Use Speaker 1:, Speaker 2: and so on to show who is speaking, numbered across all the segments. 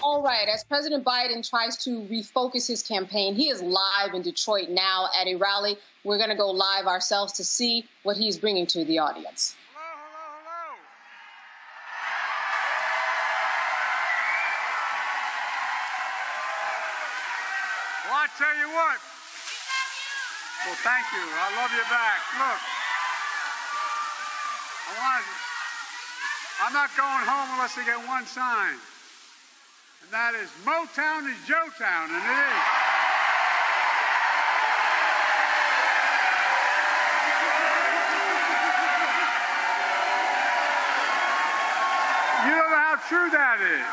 Speaker 1: All right, as President Biden tries to refocus his campaign, he is live in Detroit now at a rally. We're going to go live ourselves to see what he's bringing to the audience.
Speaker 2: Hello. Well, I tell you what. Well, thank you. I love you back. Look, I'm not going home unless I get one sign. And that is Motown is Joetown, and it is. You don't know how true that is.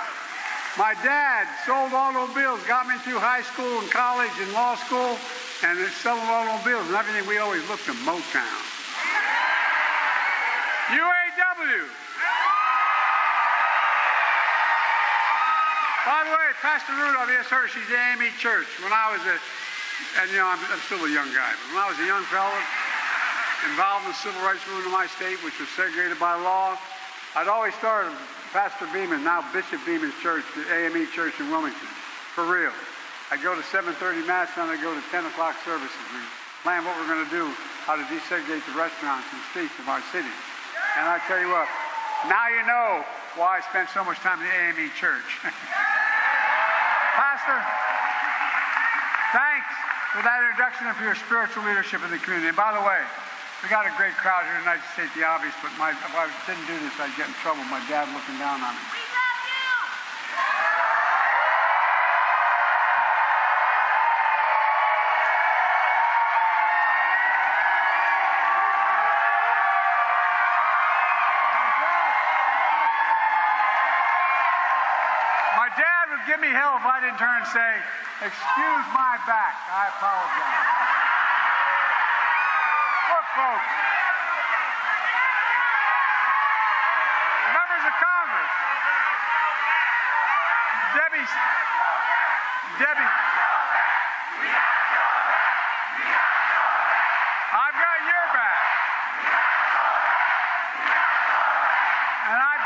Speaker 2: My dad sold automobiles, got me through high school and college and law school, and it's selling automobiles and everything. We always looked at Motown. UAW. By the way, Pastor Rudolph, yes, her, she's the AME Church. When I was and you know, I'm still a young guy, but when I was a young fella involved in the civil rights movement of my state, which was segregated by law, I'd always start Pastor Beeman, now Bishop Beeman's church, the AME Church in Wilmington, for real. I'd go to 7:30 Mass, and I'd go to 10 o'clock services. We plan what we're going to do, how to desegregate the restaurants and streets of our city. And I tell you what, now you know why I spent so much time in the AME Church. Pastor, thanks for that introduction and for your spiritual leadership in the community. And by the way, we got a great crowd here tonight to state the obvious, but if I didn't do this, I'd get in trouble. My dad looking down on me.
Speaker 3: We love you!
Speaker 2: My dad would give me hell if I didn't turn and say, "Excuse my back, I apologize." Look, folks, members of Congress, Debbie, I've got your back, and I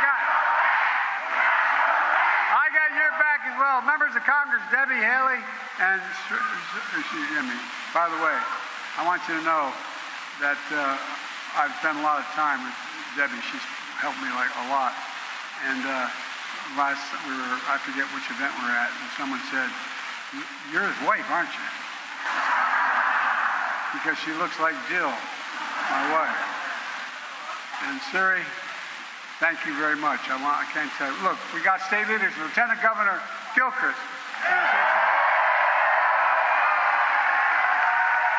Speaker 2: got your back as well. Members of Congress, Debbie, Haley, and by the way, I want you to know that I've spent a lot of time with Debbie. She's helped me like a lot. And I forget which event we're at, and someone said, "You're his wife, aren't you?" Because she looks like Jill, my wife. And Suri, thank you very much. I can't tell you. Look, we got state leaders, Lieutenant Governor Gilchrist.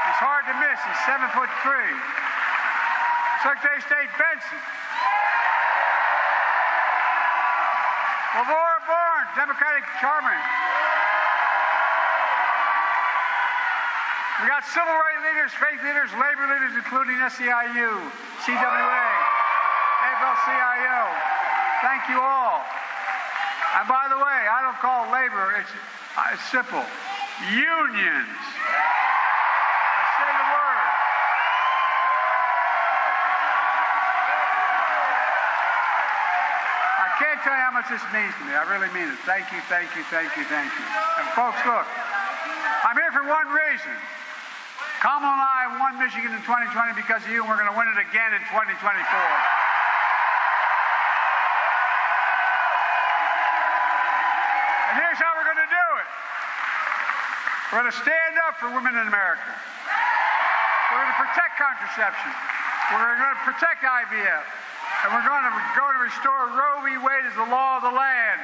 Speaker 2: He's hard to miss. He's 7'3". Secretary of State Benson. Lavora Bourne, Democratic chairman. We got civil rights leaders, faith leaders, labor leaders, including SEIU, CWA, AFL-CIO. Thank you all. And by the way, I don't call it labor. It's simple. Unions. Say the word. I can't tell you how much this means to me. I really mean it. Thank you, thank you, thank you, thank you. And folks, look, I'm here for one reason. Kamala and I won Michigan in 2020 because of you, and we're going to win it again in 2024. And here's how we're going to do it. We're going to stand up for women in America. We're going to protect contraception. We're going to protect IVF. And we're going to restore Roe v. Wade as the law of the land.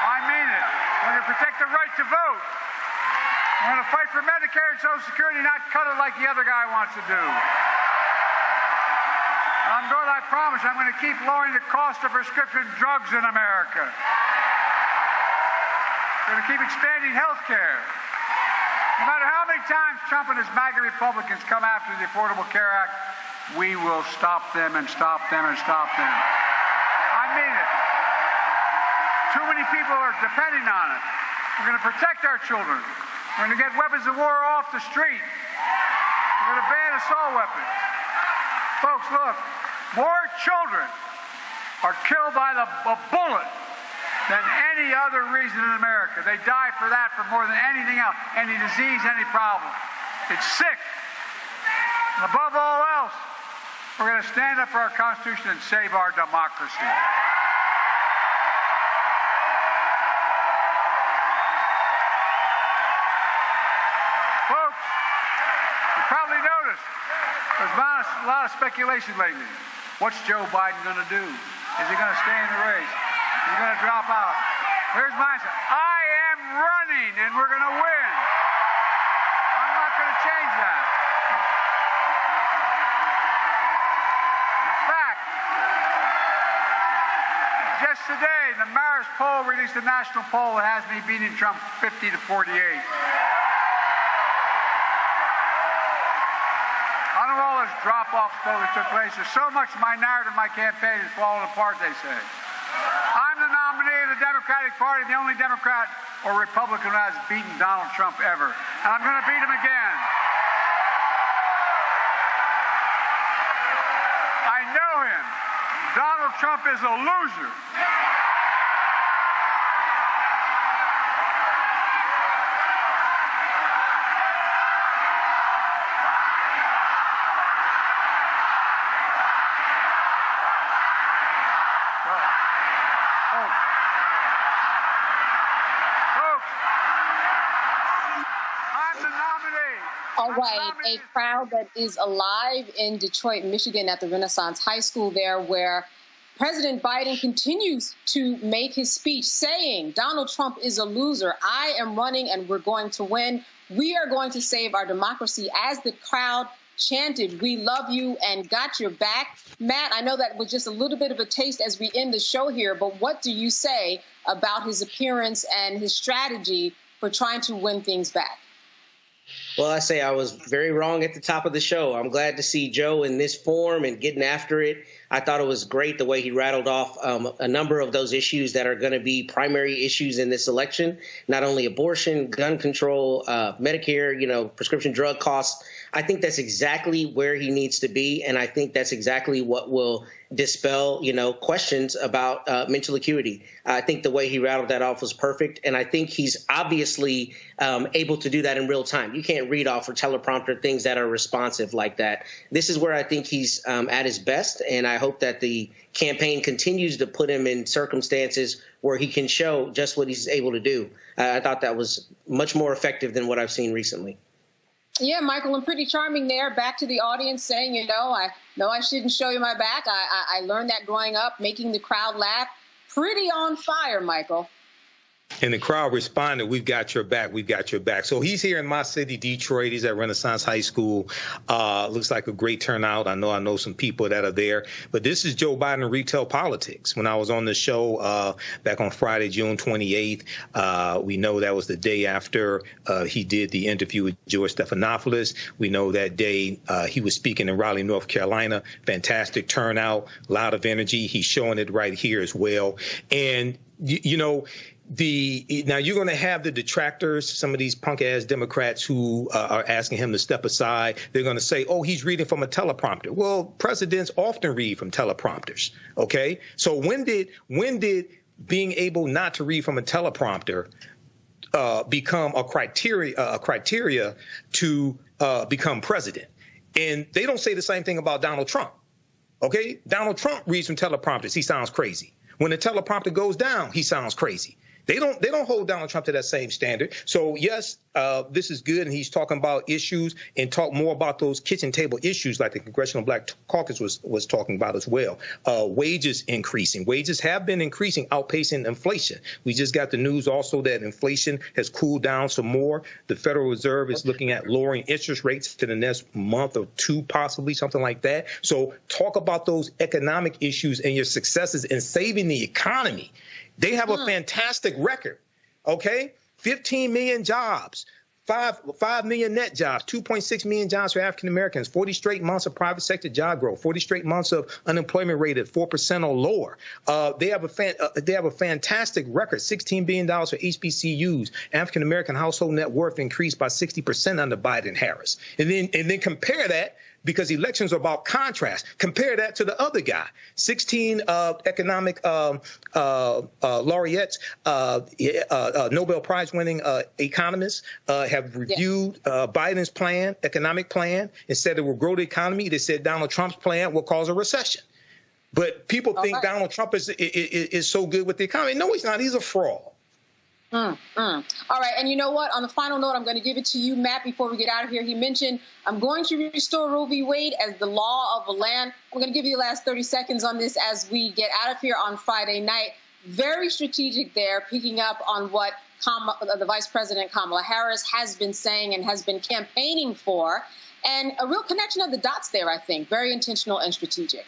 Speaker 2: I mean it. We're going to protect the right to vote. We're going to fight for Medicare and Social Security, not cut it like the other guy wants to do. I'm going to promise I'm going to keep lowering the cost of prescription drugs in America. We're going to keep expanding health care. No matter how many times Trump and his MAGA Republicans come after the Affordable Care Act, we will stop them and stop them and stop them. I mean it. Too many people are depending on it. We're going to protect our children. We're going to get weapons of war off the street. We're going to ban assault weapons. Folks, look, more children are killed by a bullet than any other reason in America. They die for that for more than anything else, any disease, any problem. It's sick. And above all else, we're going to stand up for our Constitution and save our democracy. Folks, you probably noticed there's been a lot of speculation lately. What's Joe Biden going to do? Is he going to stay in the race? Is he going to drop out? Here's my answer. I am running, and we're going to win. I'm not going to change that. In fact, just today, the Marist poll released a national poll that has me beating Trump 50 to 48. I don't know all this drop-off that took place. There's so much of my narrative, my campaign is falling apart, they say. I'm the nominee of the Democratic Party, the only Democrat or Republican who has beaten Donald Trump ever. And I'm going to beat him again. I know him. Donald Trump is a loser.
Speaker 1: All right, a crowd that is alive in Detroit, Michigan at the Renaissance High School there, where President Biden continues to make his speech saying Donald Trump is a loser. I am running and we're going to win. We are going to save our democracy. As the crowd chanted, "We love you and got your back." Matt, I know that was just a little bit of a taste as we end the show here, but what do you say about his appearance and his strategy for trying to win things back?
Speaker 3: Well, I say I was very wrong at the top of the show. I'm glad to see Joe in this form and getting after it. I thought it was great the way he rattled off a number of those issues that are going to be primary issues in this election, not only abortion, gun control, Medicare, prescription drug costs. I think that's exactly where he needs to be, and I think that's exactly what will dispel, questions about mental acuity. I think the way he rattled that off was perfect, and I think he's obviously able to do that in real time. You can't read off or teleprompter things that are responsive like that. This is where I think he's at his best, and I hope that the campaign continues to put him in circumstances where he can show just what he's able to do. I thought that was much more effective than what I've seen recently.
Speaker 1: Yeah, Michael, and pretty charming there. Back to the audience saying, I know I shouldn't show you my back. I learned that growing up, making the crowd laugh. Pretty on fire, Michael.
Speaker 4: And the crowd responded, "We've got your back. We've got your back." So he's here in my city, Detroit. He's at Renaissance High School. Looks like a great turnout. I know some people that are there. But this is Joe Biden retail politics. When I was on the show back on Friday, June 28th, we know that was the day after he did the interview with George Stephanopoulos. We know that day he was speaking in Raleigh, North Carolina. Fantastic turnout, a lot of energy. He's showing it right here as well. And, now you're going to have the detractors, some of these punk-ass Democrats who are asking him to step aside. They're going to say, "Oh, he's reading from a teleprompter." Well, presidents often read from teleprompters. OK, so when did being able not to read from a teleprompter become a criteria to become president? And they don't say the same thing about Donald Trump. OK, Donald Trump reads from teleprompters. He sounds crazy. When the teleprompter goes down, he sounds crazy. They don't hold Donald Trump to that same standard. So, yes, this is good. And he's talking about issues and talk more about those kitchen table issues like the Congressional Black Caucus was talking about as well. Wages increasing. Wages have been increasing, outpacing inflation. We just got the news also that inflation has cooled down some more. The Federal Reserve is looking at lowering interest rates to the next month or two, possibly something like that. So talk about those economic issues and your successes in saving the economy. They have a fantastic record, okay? 15 million jobs, 5 million net jobs, 2.6 million jobs for African Americans, 40 straight months of private sector job growth, 40 straight months of unemployment rate at 4% or lower. They have a fantastic record, $16 billion for HBCUs. African American household net worth increased by 60% under Biden-Harris. And then compare that because elections are about contrast. Compare that to the other guy. 16 economic laureates, Nobel Prize winning economists have reviewed Biden's plan, economic plan, and said it will grow the economy. They said Donald Trump's plan will cause a recession. But people think Donald Trump is so good with the economy. No, he's not. He's a fraud.
Speaker 1: All right. And you know what? On the final note, I'm going to give it to you, Matt, before we get out of here. He mentioned, I'm going to restore Roe v. Wade as the law of the land. I'm going to give you the last 30 seconds on this as we get out of here on Friday night. Very strategic there, picking up on what the Vice President Kamala Harris has been saying and has been campaigning for. And a real connection of the dots there, I think. Very intentional and strategic.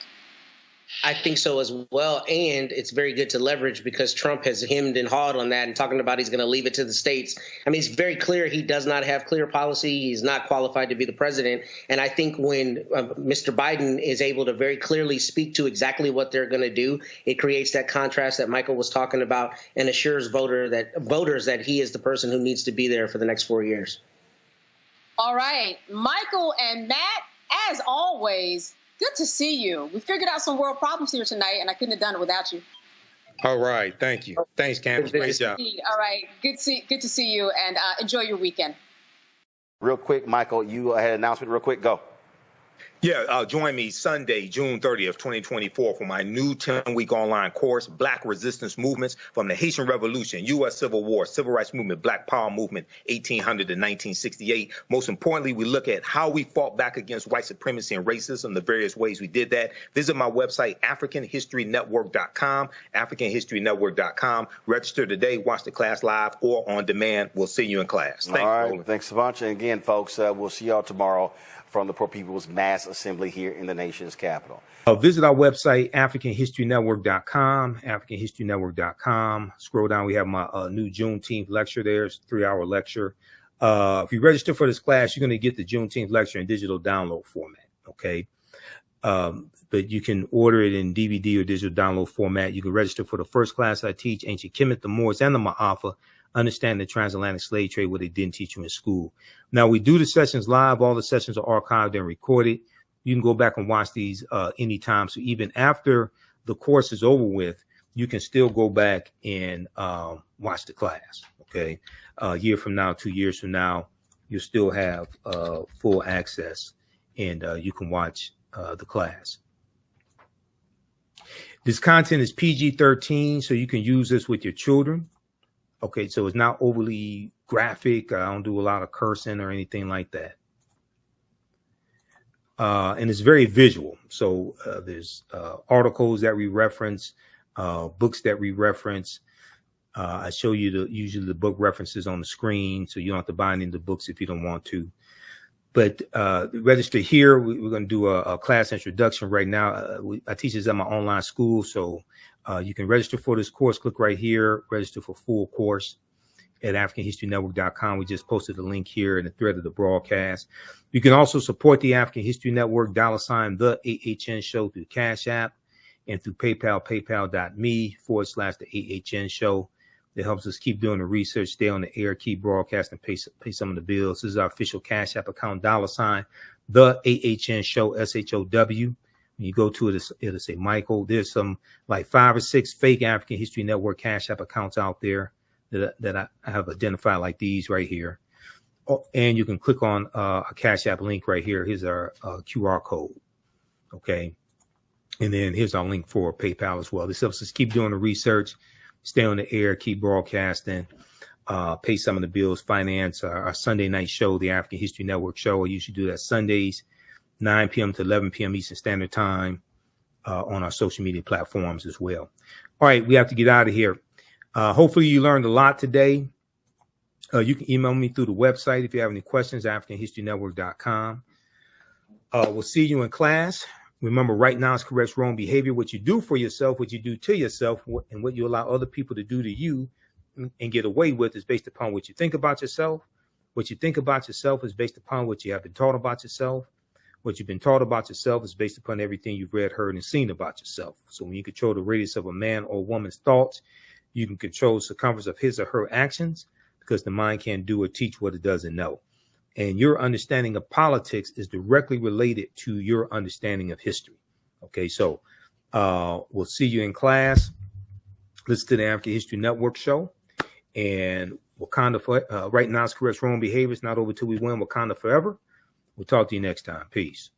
Speaker 3: I think so as well. And it's very good to leverage because Trump has hemmed and hawed on that and talking about he's going to leave it to the states. I mean, it's very clear he does not have clear policy. He's not qualified to be the president. And I think when Mr. Biden is able to very clearly speak to exactly what they're going to do, it creates that contrast that Michael was talking about and assures voters that he is the person who needs to be there for the next 4 years.
Speaker 1: All right. Michael and Matt, as always, good to see you. We figured out some world problems here tonight, and I couldn't have done it without you.
Speaker 4: All right. Thank you. Thanks, Candace. Great job.
Speaker 1: All right. Good to see you, and enjoy your weekend.
Speaker 5: Real quick, Michael, you had an announcement real quick. Go.
Speaker 4: Yeah, join me Sunday, June 30th, 2024 for my new 10-week online course, Black Resistance Movements from the Haitian Revolution, U.S. Civil War, Civil Rights Movement, Black Power Movement, 1800 to 1968. Most importantly, we look at how we fought back against white supremacy and racism, the various ways we did that. Visit my website, AfricanHistoryNetwork.com, AfricanHistoryNetwork.com. Register today, watch the class live or on demand. We'll see you in class. Thanks,
Speaker 5: all right,
Speaker 4: Roland.
Speaker 5: Thanks a bunch. And again, folks, we'll see y'all tomorrow from the Poor People's Mass Assembly here in the nation's capital.
Speaker 4: Visit our website, AfricanHistoryNetwork.com, AfricanHistoryNetwork.com. Scroll down. We have my new Juneteenth lecture there. It's a 3-hour lecture. If you register for this class, you're going to get the Juneteenth lecture in digital download format, okay? But you can order it in DVD or digital download format. You can register for the first class I teach, Ancient Kemet, the Moors, and the Ma'afa. Understand the transatlantic slave trade, what they didn't teach you in school. Now, we do the sessions live. All the sessions are archived and recorded. You can go back and watch these anytime. So even after the course is over with, you can still go back and watch the class, okay? A year from now, 2 years from now, you'll still have full access, and you can watch the class. This content is PG-13, so you can use this with your children. Okay, so it's not overly graphic. I don't do a lot of cursing or anything like that. And it's very visual. So there's articles that we reference, books that we reference. I show you usually the book references on the screen, so you don't have to buy any of the books if you don't want to. But register here. We're going to do a class introduction right now. I teach this at my online school, so you can register for this course. Click right here, register for full course at AfricanHistoryNetwork.com. We just posted a link here in the thread of the broadcast. You can also support the African History Network, $ the AHN show through Cash App and through PayPal, paypal.me/the AHN show. That helps us keep doing the research, stay on the air, keep broadcasting, pay some of the bills. This is our official Cash App account, $ the AHN show, SHOW. When you go to it, it'll say Michael. There's some like 5 or 6 fake African History Network Cash App accounts out there that I have identified, like these right here. Oh, and you can click on a Cash App link right here. Here's our QR code. Okay. And then here's our link for PayPal as well. This helps us keep doing the research, stay on the air, keep broadcasting, pay some of the bills, finance our Sunday night show, the African History Network show. I usually do that Sundays, 9 p.m. to 11 p.m. Eastern Standard Time on our social media platforms as well. All right, we have to get out of here. Hopefully you learned a lot today. You can email me through the website if you have any questions, AfricanHistoryNetwork.com. We'll see you in class. Remember, right now is corrects wrong behavior. What you do for yourself, what you do to yourself, and what you allow other people to do to you and get away with is based upon what you think about yourself. What you think about yourself is based upon what you have been taught about yourself. What you've been taught about yourself is based upon everything you've read, heard, and seen about yourself. So when you control the radius of a man or woman's thoughts, you can control the circumference of his or her actions, because the mind can't do or teach what it doesn't know. And your understanding of politics is directly related to your understanding of history. Okay, so we'll see you in class. Listen to the African History Network show. And Wakanda, right now, it's correct wrong behaviors, not over till we win. Wakanda forever. We'll talk to you next time. Peace.